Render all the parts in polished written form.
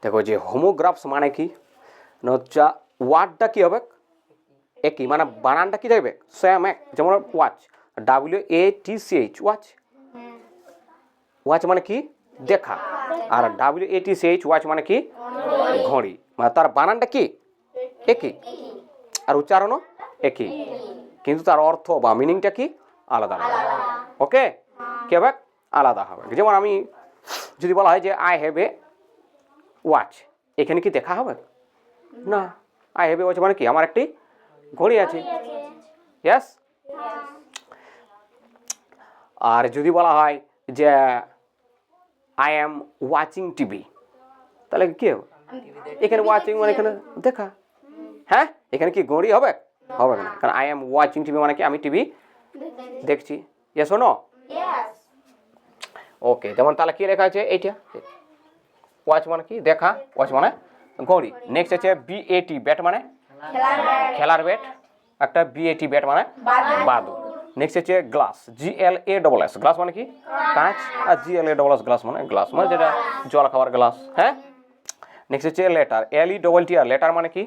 দেখো যে হোমোগ্রাফস মানে কি না হচ্ছে ওয়ার্ডটা কী হবে একই, মানে বানানটা কী থাকবে সেম এক। যেমন ওয়াচ, WATCH ওয়াচ, ওয়াচ মানে কি দেখা, আর WATCH ওয়াচ মানে কি ঘড়ি, মানে তার বানানটা কি একই আর উচ্চারণও একই, কিন্তু তার অর্থ বা মিনিংটা কি আলাদা আলাদা। ওকে, কি হবে আলাদা হবে। যেমন আমি যদি বলা হয় যে আই হ্যাভ এ ওয়াচ, এখানে কি দেখা হবে না, আই হ্যাভ এ ওয়াচ মানে কি আমার একটি ঘড়ি আছে। ইয়েস। আর যদি বলা হয় যে আই অ্যাম ওয়াচিং টিভি, তাহলে কি হবে এখানে ওয়াচিং মানে এখানে দেখা, হ্যাঁ এখানে কি ঘড়ি হবে হবে না, কারণ আই অ্যাম ওয়াচিং টিভি মানে কি আমি টিভি দেখছি। ইয়েস ও নো? ওকে, যেমন তাহলে কি লেখা আছে এইটা, ওয়াচ মানে কি দেখা, ওয়াচ মানে ঘড়ি। নেক্সট আছে BAT, ব্যাট মানে খেলার ব্যাট, একটা BAT ব্যাট মানে বাদুড়। নেক্সট হচ্ছে গ্লাস, GLASS, গ্লাস মানে কি কাঁচ, আর GLASS গ্লাস মানে গ্লাস মানে যেটা জল খাওয়ার গ্লাস। হ্যাঁ, নেক্সট হচ্ছে লেটার, LETTR, লেটার মানে কি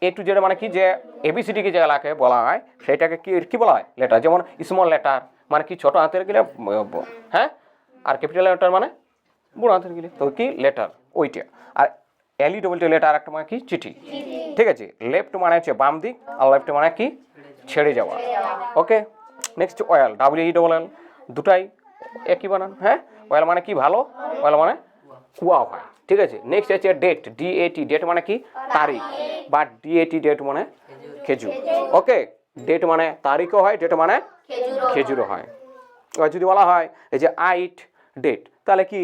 A to Z মানে কি যে ABCD কি যেগুলাকে বলা হয় সেটাকে কি কি বলা হয় লেটার। যেমন স্মল লেটার মানে কি ছোট হাতের গেলে, হ্যাঁ, আর ক্যাপিটাল লেটার মানে বড় হাতের গেলে, তো কি লেটার ওইটা। আর LETT লেটার একটা মানে কি চিঠি। ঠিক আছে, লেফট মানে হচ্ছে বাম দিক, আর লেফট মানে কি ছেড়ে যাওয়া। ওকে, নেক্সট অয়েল, WELL, দুটাই একই বানান। হ্যাঁ, অয়েল মানে কি ভালো, অয়েল মানে কুয়া হয়। ঠিক আছে, নেক্সট হচ্ছে ডেট, DAT, ডেট মানে কি তারিখ, বা DAT ডেট মানে খেজুর। ওকে, ডেট মানে তারিখও হয়, ডেট মানে খেজুরও হয়। এবার যদি বলা হয় এই যে আই ইট ডেট, তাহলে কি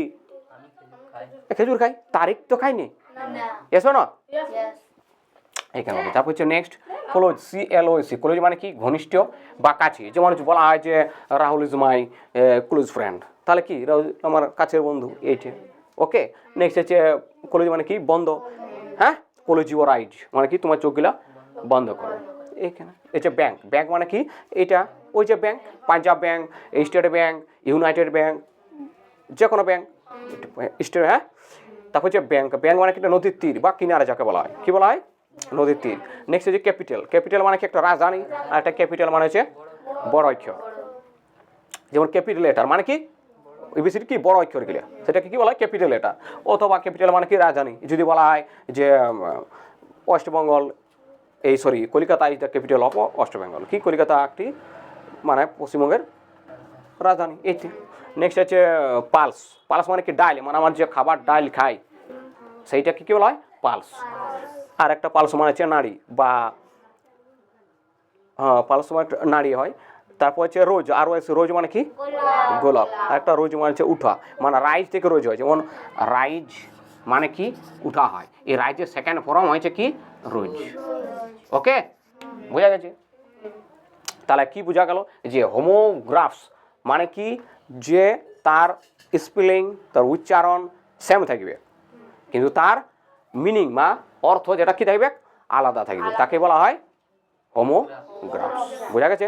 খেজুর খাই, তারিখ তো খাইনি। এসো না এখানে। তারপর হচ্ছে নেক্সট ক্লোজ, CLOS, ক্লোজ মানে কি ঘনিষ্ঠ বা কাছে। যেমন বলা হয় যে Rahul is my close friend, তাহলে কি রাহুল আমার কাছের বন্ধু এইটা। ওকে, নেক্সট হচ্ছে ক্লোজ মানে কি বন্ধ। হ্যাঁ, ক্লোজ ইউর আইজ মানে কি তোমার চোখগুলা বন্ধ করো। এখানে হচ্ছে ব্যাংক, ব্যাংক মানে কি এটা ওই যে bank, Punjab bank, state bank, United bank, যে কোনো ব্যাংক স্টেট। হ্যাঁ, তারপর হচ্ছে ব্যাংক, ব্যাংক মানে কি একটা নদীর তীর বা কিনারে যাকে বলা হয়, কি বলা হয় নদীর তীর। নেক্সট হচ্ছে ক্যাপিটাল, ক্যাপিটাল মানে কি একটা রাজধানী, আর একটা ক্যাপিটাল মানে হচ্ছে বড় অক্ষর। যেমন ক্যাপিটাল লেটার মানে কি ABCD কি বড় অক্ষর গেলে সেটাকে কি বলা হয় ক্যাপিটাল লেটার। অথবা ক্যাপিটাল মানে কি রাজধানী, যদি বলা হয় যে West Bengal Kolkata is the capital of West Bengal, কি কলকাতা একটি মানে পশ্চিমবঙ্গের রাজধানী এইটি। নেক্সট হচ্ছে পালস, পালস মানে কি ডাইল, মানে আমার যে খাবার ডাইল খাই সেইটাকে কি বলা হয় পালস। আর একটা পালস মানে হচ্ছে নাড়ি, বা হ্যাঁ পালস মানে নাড়ি হয়। তারপর হচ্ছে রোজ, ROS, রোজ মানে কি গোলাপ। আর একটা রোজ মানে হচ্ছে উঠা, মানে রাইজ থেকে রোজ হয়। যেমন রাইজ মানে কি উঠা হয়, এই রাইজের সেকেন্ড ফর্ম হয়েছে কি রোজ। ওকে, বোঝা গেছে? তাহলে কি বোঝা গেল যে হোমোগ্রাফস মানে কি যে তার স্পেলিং, তার উচ্চারণ সেম থাকবে, কিন্তু তার মিনিং বা অর্থ যেটা কি থাকবে আলাদা থাকবে, তাকে বলা হয় হোমোগ্রাফস। বোঝা গেছে?